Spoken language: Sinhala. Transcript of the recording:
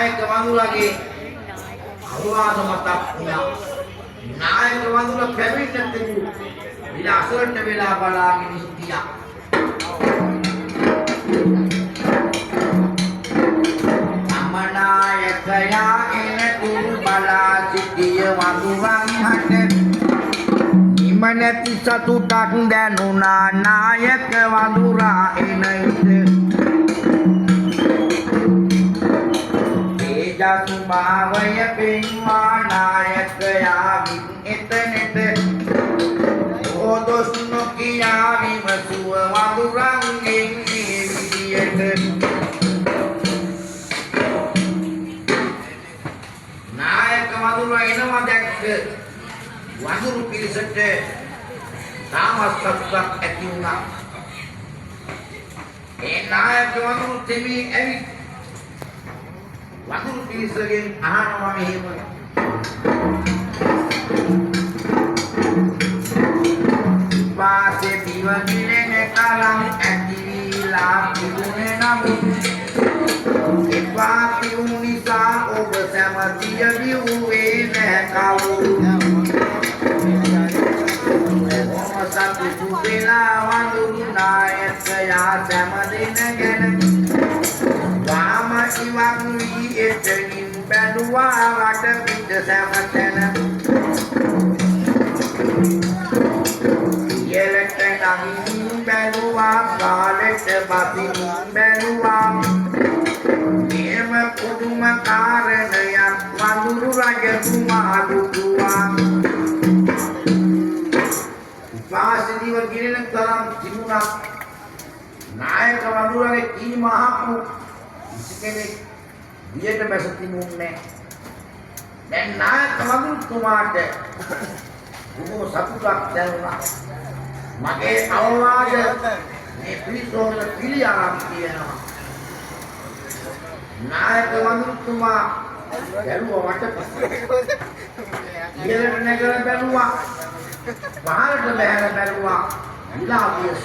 නායක වඳුරගේ අවවාද මතක් වුණා. නායක වඳුර පැමිණ තිබු විලාසවලට වෙලා බලාගෙන හිටියා. අමනායකයා එන තුරු බලා සිටිය වඳුරන් හට නිමනති සතුටක් දැනුණා නායක වඳුරා එන විට. ජස්භාවය පෙන්වා නායකයාගෙන් එතනට ඕදොස් නොකියා විමසුව වඳුරන්ගෙන් මේ විදියට. නායක වඳුරා එනවා දැක්ක වඳුරු පිරිසට තාමත් සතුටක් ඇති වුණා. ඒ නායක වඳුරු තෙමී ඇවිත් වඳුරු පිරිසගෙන් අහනවා මෙහෙම. වාසේ දිවගිරෙන කලම් ඇතිවිලා තිබුණේ නමුත් එපා තියුණු නිසා ඔබ සැමතිය විව්වේ නැහැ කවුරු. සතුටු වෙලා වඳුරු නායකයා සැම දෙන ගැන වාම ඉවක් වී එතනින් බැලුවා වට පිට සැමතැන. යෙලට නගින් බැලුවා කාලෙට බසින් බැලුවා. එම පුදුම කාරණයක් වඳුරු රජතුමා දුටුවා. වාසදීව ගිරෙන තරම් තිබුණා. නායක වඳුරගේ කීම අහපු කෙනෙක් වියට බැස තිබුණේ. දැන් නායක වඳුරුතුමාට බොහෝ සතුටක් දැනුණා. මගේ අවවාද මේ පිළිසෝල පිළියම් කියනවා. නායක වඳුරුතුමා බැලුවා වට ඉහළට නැගලා බැලුවා. පහළට බැහැලා බැලුවා. විලාපියස